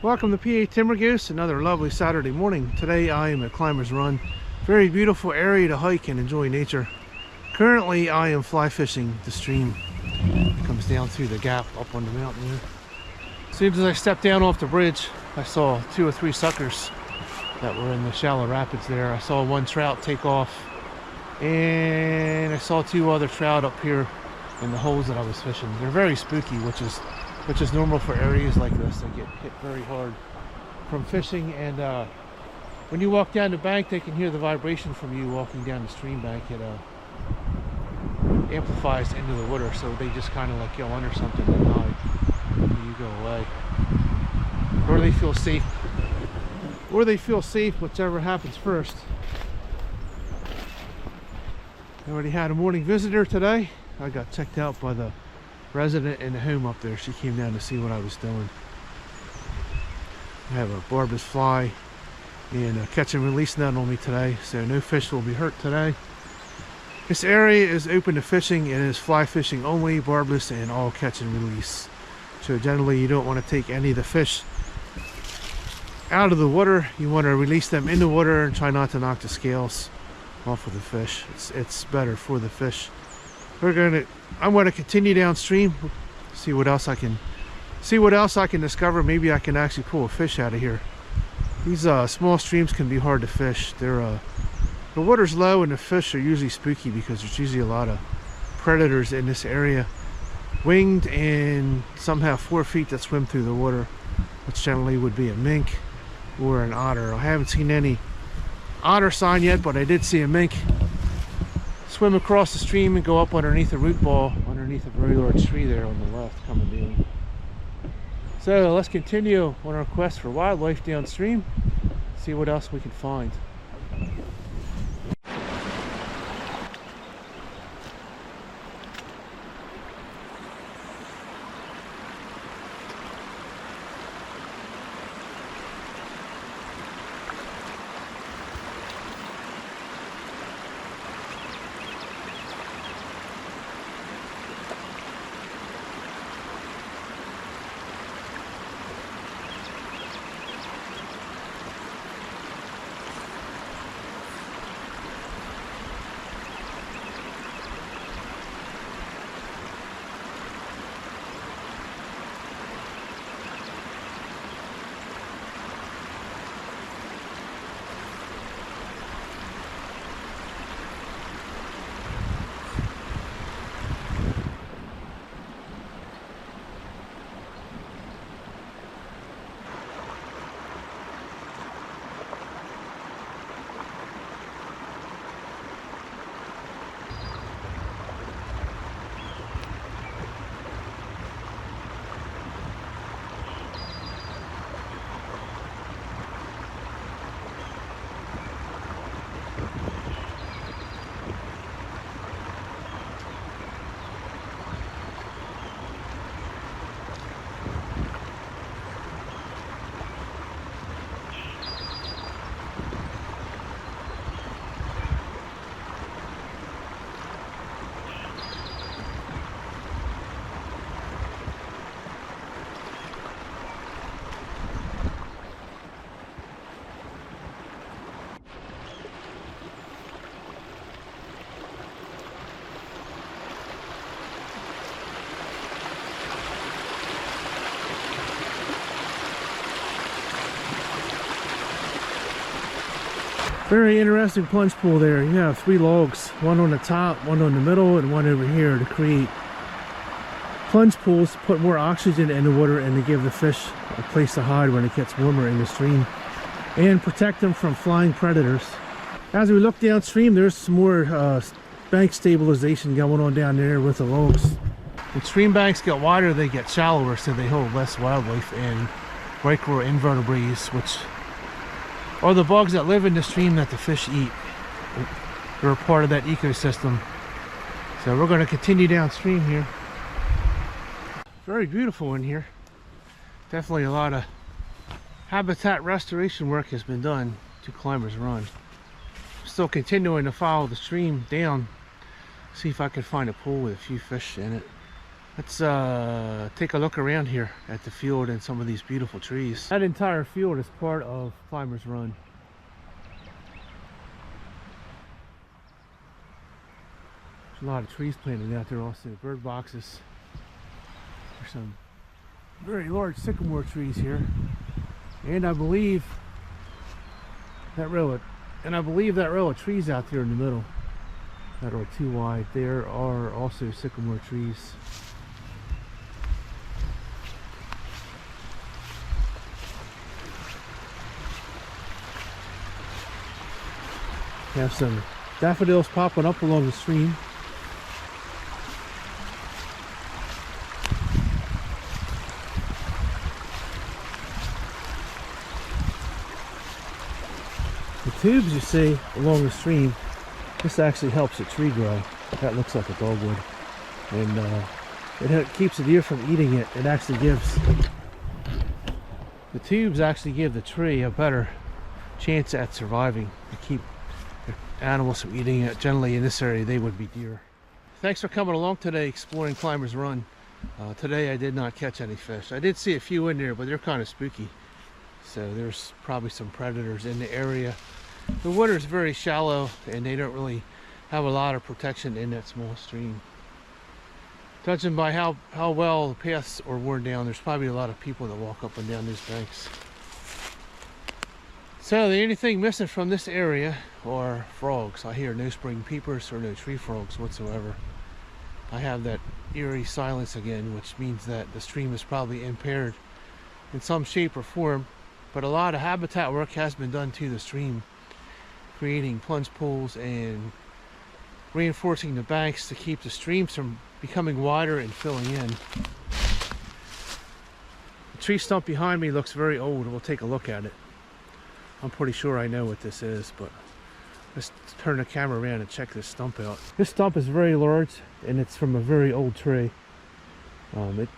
Welcome to PA Timber Goose, another lovely Saturday morning. Today I am at Climbers Run. Very beautiful area to hike and enjoy nature. Currently I am fly fishing the stream. It comes down through the gap up on the mountain here. As soon as I stepped down off the bridge, I saw 2 or 3 suckers that were in the shallow rapids there. I saw one trout take off, and I saw 2 other trout up here in the holes that I was fishing. They're very spooky, which is normal for areas like this. They get hit very hard from fishing, and when you walk down the bank, they can hear the vibration from you walking down the stream bank. It amplifies into the water, so they just kind of like go under something and hide. You go away, or they feel safe, whichever happens first. I already had a morning visitor today. I got checked out by the resident in the home up there. She came down to see what I was doing. I have a barbless fly and a catch and release net on me today, so no fish will be hurt today. This area is open to fishing. It is fly fishing only, barbless, and all catch and release. So generally you don't want to take any of the fish out of the water. You want to release them in the water and try not to knock the scales off of the fish. It's better for the fish. I'm going to continue downstream, see what else I can discover. Maybe I can actually pull a fish out of here. These small streams can be hard to fish. The water's low and the fish are usually spooky because there's usually a lot of predators in this area, winged and some have 4 feet that swim through the water, which generally would be a mink or an otter. I haven't seen any otter sign yet, but I did see a mink swim across the stream and go up underneath a root ball underneath a very large tree there on the left coming down. So let's continue on our quest for wildlife downstream, see what else we can find. Very interesting plunge pool there. You have 3 logs, one on the top, one on the middle, and one over here to create plunge pools to put more oxygen in the water and to give the fish a place to hide when it gets warmer in the stream and protect them from flying predators. As we look downstream, there's some more bank stabilization going on down there with the logs. When stream banks get wider, they get shallower, so they hold less wildlife and microinvertebrates, which are the bugs that live in the stream that the fish eat. They're a part of that ecosystem. So we're going to continue downstream here. Very beautiful in here. Definitely a lot of habitat restoration work has been done to Climbers Run. Still continuing to follow the stream down, see if I can find a pool with a few fish in it. Let's take a look around here at the field and some of these beautiful trees. That entire field is part of Climbers Run. There's a lot of trees planted out there also, bird boxes. There's some very large sycamore trees here. And I believe that row of trees out there in the middle that are too wide, there are also sycamore trees. Have some daffodils popping up along the stream. The tubes you see along the stream, this actually helps the tree grow. That looks like a dogwood. And it keeps the deer from eating it. It actually gives, the tubes actually give the tree a better chance at surviving to keep animals from eating it. Generally in this area they would be deer. Thanks for coming along today exploring Climbers Run. Today I did not catch any fish. I did see a few in there, but they're kind of spooky. So there's probably some predators in the area. The water's very shallow and they don't really have a lot of protection in that small stream. Judging by how well the paths are worn down, there's probably a lot of people that walk up and down these banks. So the only thing missing from this area are frogs. I hear no spring peepers or no tree frogs whatsoever. I have that eerie silence again, which means that the stream is probably impaired in some shape or form. But a lot of habitat work has been done to the stream, creating plunge pools and reinforcing the banks to keep the streams from becoming wider and filling in. The tree stump behind me looks very old. We'll take a look at it. I'm pretty sure I know what this is, but let's turn the camera around and check this stump out. This stump is very large and it's from a very old tree.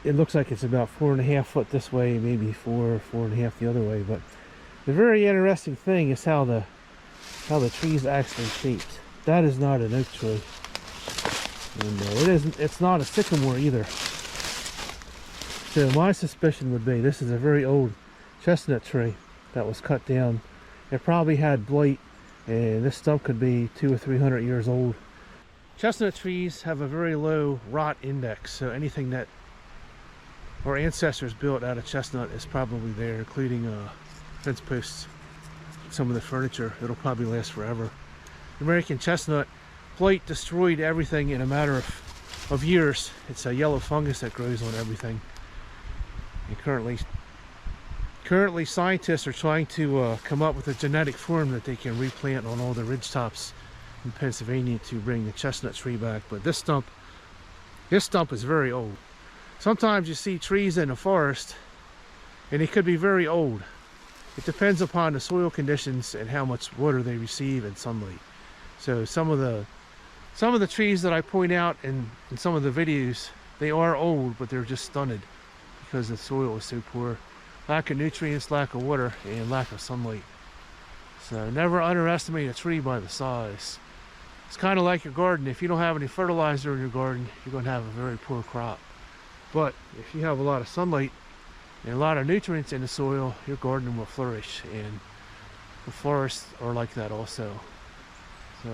It looks like it's about 4.5 foot this way, maybe 4.5 the other way. But the very interesting thing is how the tree is actually shaped. That is not an oak tree, and it's not a sycamore either. So my suspicion would be this is a very old chestnut tree that was cut down. It probably had blight, and this stump could be 200 or 300 years old. Chestnut trees have a very low rot index, so anything that our ancestors built out of chestnut is probably there, including fence posts, some of the furniture. It'll probably last forever. American chestnut, blight destroyed everything in a matter of years. It's a yellow fungus that grows on everything. And currently scientists are trying to come up with a genetic form that they can replant on all the ridge tops in Pennsylvania to bring the chestnut tree back. But this stump is very old. Sometimes you see trees in a forest and they could be very old. It depends upon the soil conditions and how much water they receive and sunlight. So some of the trees that I point out in some of the videos, they are old, but they're just stunted because the soil is so poor. Lack of nutrients, lack of water, and lack of sunlight. So never underestimate a tree by the size. It's kind of like your garden. If you don't have any fertilizer in your garden, you're going to have a very poor crop. But if you have a lot of sunlight and a lot of nutrients in the soil, your garden will flourish. And the forests are like that also. So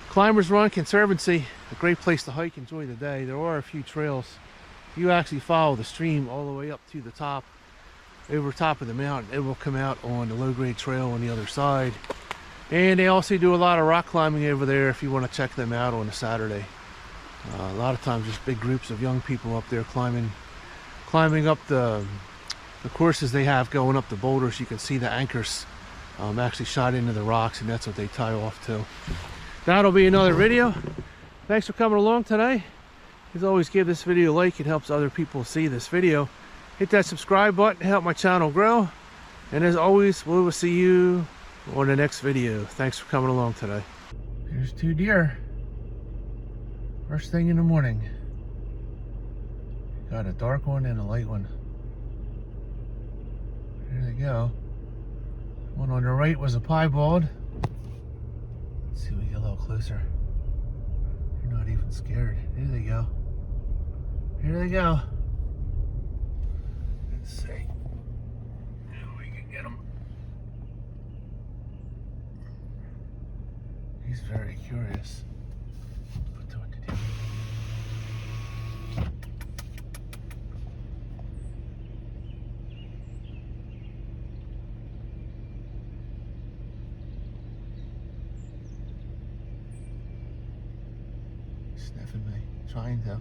Climbers Run Conservancy, a great place to hike, enjoy the day. There are a few trails. You actually follow the stream all the way up to the top, over top of the mountain. It will come out on the low-grade trail on the other side. And they also do a lot of rock climbing over there if you want to check them out on a Saturday. A lot of times there's big groups of young people up there climbing up the courses they have going up the boulders. You can see the anchors actually shot into the rocks, and that's what they tie off to. That'll be another video. Thanks for coming along today. As always, give this video a like. It helps other people see this video. Hit that subscribe button to help my channel grow. And as always, we will see you on the next video. Thanks for coming along today. Here's 2 deer. First thing in the morning. Got a dark one and a light one. There they go. One on the right was a piebald. Let's see if we get a little closer. You're not even scared. There they go. Here they go. Let's see if we can get him. He's very curious. What to do? Sniffing me, trying to.